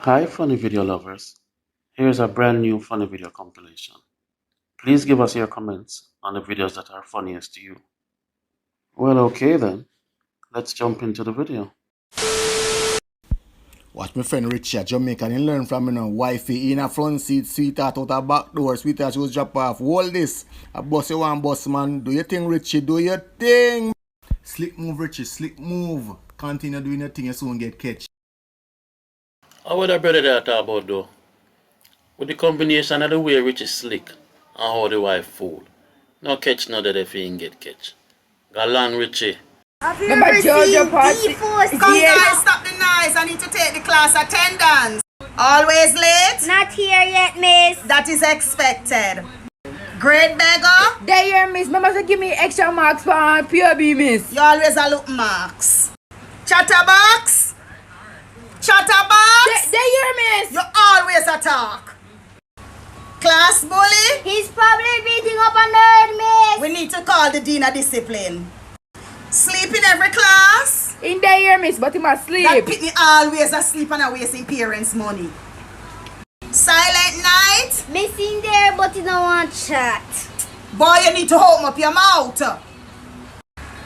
Hi funny video lovers, here's a brand new funny video compilation. Please give us your comments on the videos that are funniest to you. Well, okay then, let's jump into the video. Watch my friend Richie at Jamaican and learn from me now. Wifey in a front seat, sweetheart out a back door, sweetheart she was drop off. Hold this. A boss you want boss man. Do your thing Richie, do your thing. Slick move Richie, slick move. Continue doing your thing, you soon get catch. How would I brother that talk about though? With the combination of the way Rich is slick and how the wife fool. No catch no that if he ain't get catch. Go long Richie. Have you ever seen D-Force? Come guys, stop the noise. I need to take the class attendance. Always late? Not here yet, miss. That is expected. Great beggar? There here, miss. Mama said give me extra marks for POB, miss. You always a look marks. Chatterbox? Chatterbox? There here, miss. You always attack. Class bully? He's probably beating up a nerd, miss. We need to call the dean of discipline. Sleep in every class? In there here, miss, but he must sleep. That pitney always asleep and a wasting parents' money. Silent night? Miss in there, but he don't want chat. Boy, you need to open up your mouth.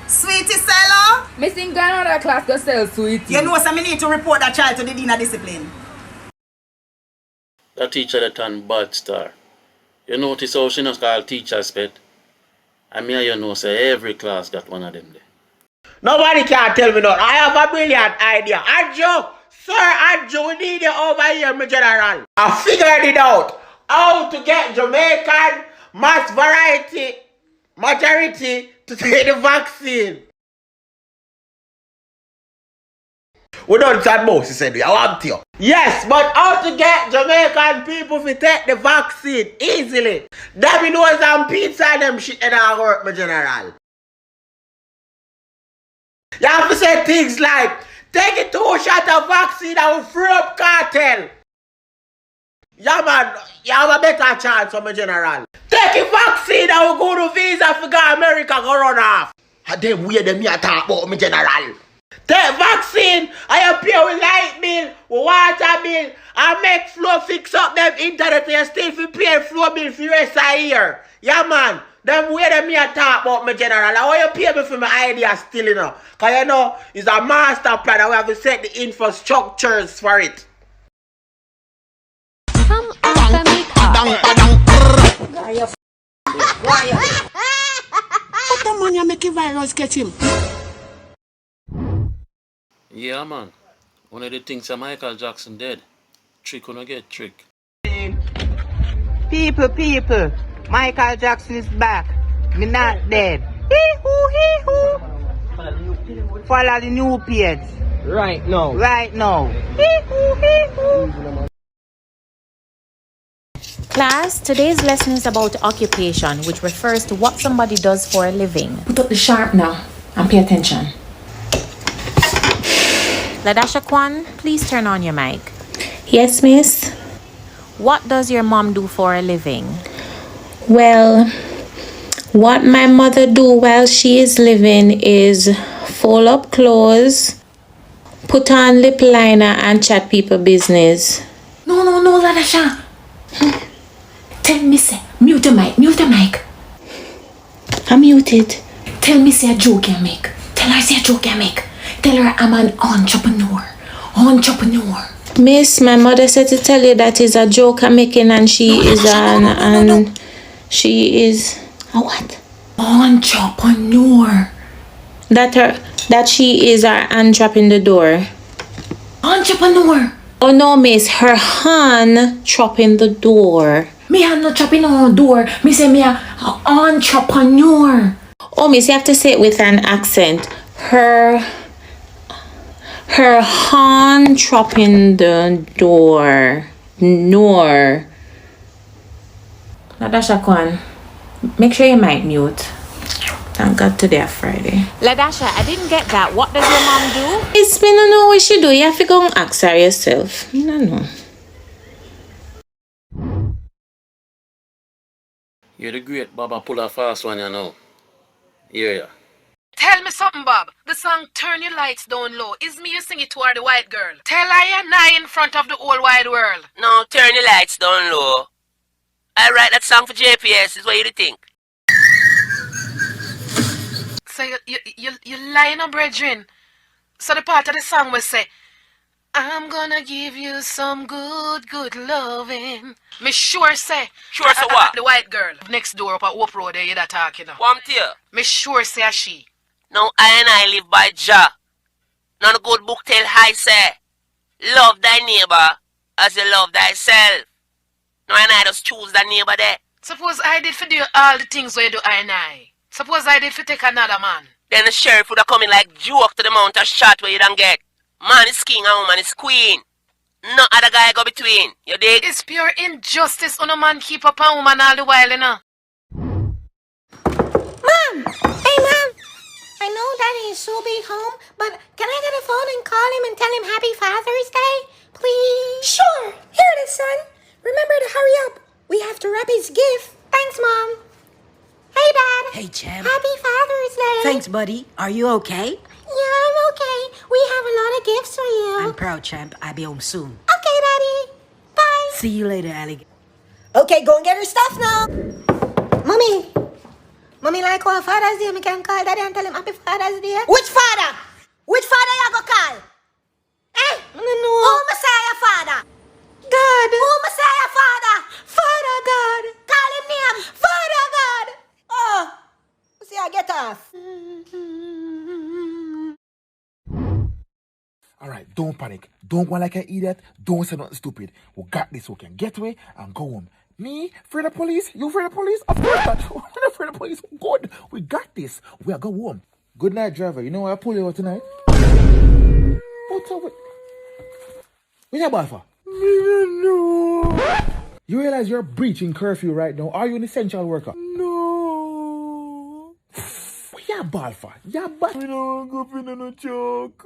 Sweetie seller? Missing gone out of class to sell sweetie. You know so I need to report that child to the dean of discipline. That teacher that turned bad star. You notice how she not called teacher's pet? I mean you know say every class got one of them there. Nobody can tell me nothing. I have a brilliant idea. Anjo, sir, Anjo, we need you over here, my general. I figured it out. How to get Jamaican mass majority to take the vaccine. We don't talk about, he said, I want you. Yes, but how to get Jamaican people to take the vaccine easily. Dominoes and pizza and them shit in our work, my general. You have to say things like, take it 2 shots of vaccine and we'll free up cartel. Yeah man, you have a better chance for my general. Take a vaccine and we'll go to visa for go America go run off. And then we them here talk about my general. Take vaccine and you pay with light bill, with water bill, and make flow fix up them internet and you still fi pay flow bill for the rest of the year. Yeah man. Them way them here talk about me general. And why you pay me for my idea still, you know? Because you know, it's a master plan and we have to set the infrastructures for it. Come on, What the man you make a virus get him? Yeah man. One of the things that Michael Jackson did. Trick when I get trick. People, Michael Jackson is back. Me not dead. Hee-hoo. Follow the new page. Right now. Hee-hoo. Class, today's lesson is about occupation, which refers to what somebody does for a living. Put up the sharp now and pay attention. Ladasha Kwan, please turn on your mic. Yes, miss. What does your mom do for a living? Well, what my mother do while she is living is fold up clothes, put on lip liner and chat people business. No, Ladasha. Tell me say, mute the mic. I'm muted. Tell me say a joke you make. Tell her say a joke you make. Tell her I'm an entrepreneur. Miss, my mother said to tell you that is a joke I'm making and she is a what? Entrepreneur. That she is our hand in the door. Entrepreneur. Oh no, miss, her hand chopping the door. Me hand not chopping on the door. Me say me a entrepreneur. Oh, miss, you have to say it with an accent. Her hand chopping the door. Nor. Ladasha Kwan, make sure you mic mute. Thank God today Friday. Ladasha, I didn't get that. What does your mom do? It's me no know what she do. You have to go and ask her yourself. No. You're the great Baba pull a fast one you know. Yeah. Tell me something, Bob. The song Turn Your Lights Down Low. Is me you sing it to her, the white girl? Tell I and I in front of the whole wide world. No, turn your lights down low. I write that song for JPS, is what you think. So you lying on brethren. So the part of the song will say, I'm gonna give you some good loving. Me sure say. Sure say what? The white girl next door up at Hope Road there you that talking now. What I'm Me sure say a she. Now I and I live by Jah. Now the good book tell I say, love thy neighbor as you love thyself. Now and I just choose that neighbor there. Suppose I did for do all the things where you do I and I. Suppose I did for take another man. Then the sheriff would have come in like joke to the mount of shot where you don't get. Man is king and woman is queen. No other guy go between. You dig? It's pure injustice on a man keep up a woman all the while, you know. Mom! Hey, Mom! I know Daddy is so big home, but can I get a phone and call him and tell him Happy Father's Day? Please? Sure! Here it is, son. Remember to hurry up. We have to wrap his gift. Thanks, Mom. Hey, Dad. Hey, Champ. Happy Father's Day. Thanks, buddy. Are you okay? Yeah, I'm okay. We have a lot of gifts for you. I'm proud, Champ. I'll be home soon. Okay, Daddy. Bye. See you later, Allie. Okay, go and get her stuff now. Mommy. Mommy like what Father's Day, me can call Daddy and tell him Happy Father's Day. Which father? Which father you go call? Eh? No. Who Messiah father? God. Who Messiah father? Father God. Call him name. Father God. Oh. See, I get off. Alright, don't panic. Don't go like an idiot. Don't say nothing stupid. We got this. We can get away and go home. Me? Afraid of police? You afraid of police? Of course not. We're not afraid of police. Good. We got this. We are go home. Good night, driver. You know why I pull you out tonight? What's up with... What's your boy for? No. You realize you're breaching curfew right now? Are you an essential worker? No. What you ball for? You ball? I don't go up in no joke.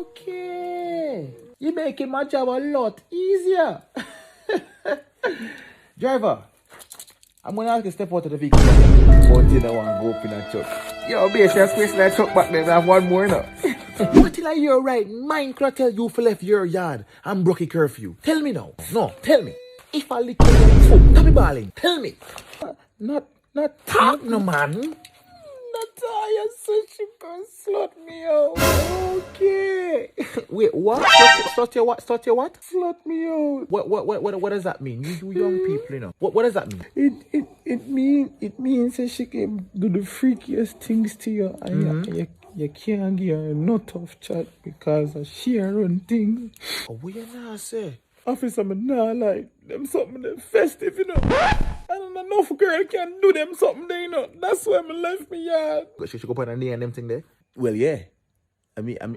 Okay. You're making my job a lot easier. Driver, I'm gonna ask you to step out of the vehicle. But you don't want to go up in a truck. Yo, basically, space in that truck back there. I have one more now. What till I hear right? Mine could tell you for left your yard and broke a curfew. Tell me now. No, tell me. If I lick your foot, tell me balling. Tell me. Not talk no man. Natalia said she can slut me out. Okay. Wait, what? Slut your what? Slut your what? Slut me out. What does that mean? You young people, you know. What does that mean? It means that she can do the freakiest things to you and you can't give her no tough chat because she run things. Oh, what you now say? Officer, me nah like them something them festive, you know. And enough girl can do them something there, you know. That's why me left me yard. She should go put her knee and them thing there. Well, yeah. I mean, yeah.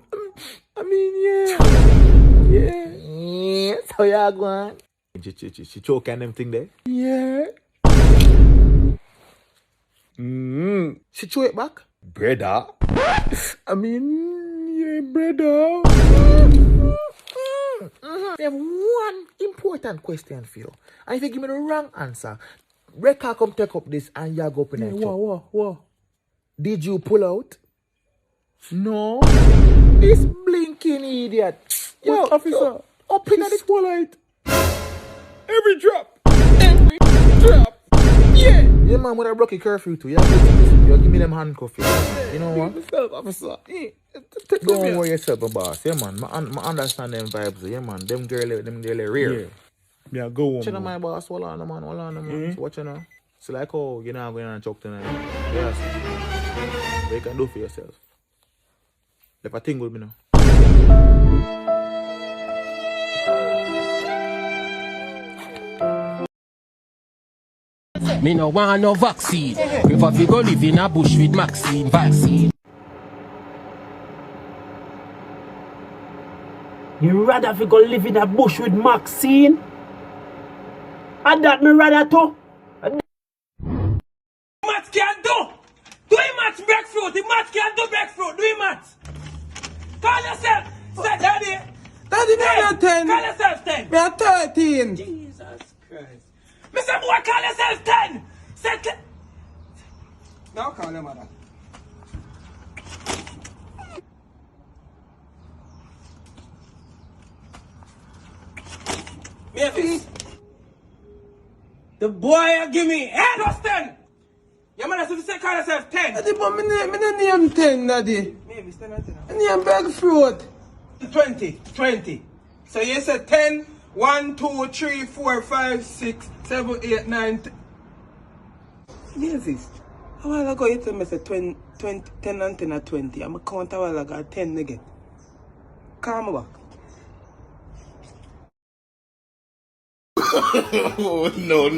Yeah. So you go on. She choke and them thing there. Yeah. She throw it back. Brother. I mean, yeah, brother. I have one important question for you. And if you give me the wrong answer, Reka come take up this and you go up in the truck. What? Did you pull out? No. This blinking idiot. Yo, officer. Up in the pull out. Every drop. Yeah. Yeah, man, when I broke a curfew too. You give me them handcuffs. You know what? Yourself, officer. Don't worry yourself, boss. Yeah, man. I understand them vibes. Yeah, man. Them girl real. Yeah, go on. Check my boss. Hold on, man. So watch you now. So like, oh, you're not going to choke tonight. Yes. What you can do for yourself. If I think with me now. Me no want no vaccine. Prefer fi go live in a bush with Maxine vaccine. You rather fi go live in a bush with Maxine? And that me rather too. Matt can do. Do him match breakthrough. The Matt can do breakthrough. Do him match. Call yourself. Say daddy. Daddy, me are 10. Call yourself 10. Me are 13. Jesus Christ. Mr. Boy, call yourself 10. Say 10. Now call your mother. Mavis. The boy give me head was 10. Your man has to say call yourself 10. Daddy, but me name 10, Daddy. Mavis, 10 and 10. I name bag fruit. 20. So you said 10, 1, 2, 3, 4, 5, 6, 7, 8, 9, 10. Mavis, a while ago you told me say 10 and 10 are 20. I'm a count a while ago 10 again. Calm back. Oh, no.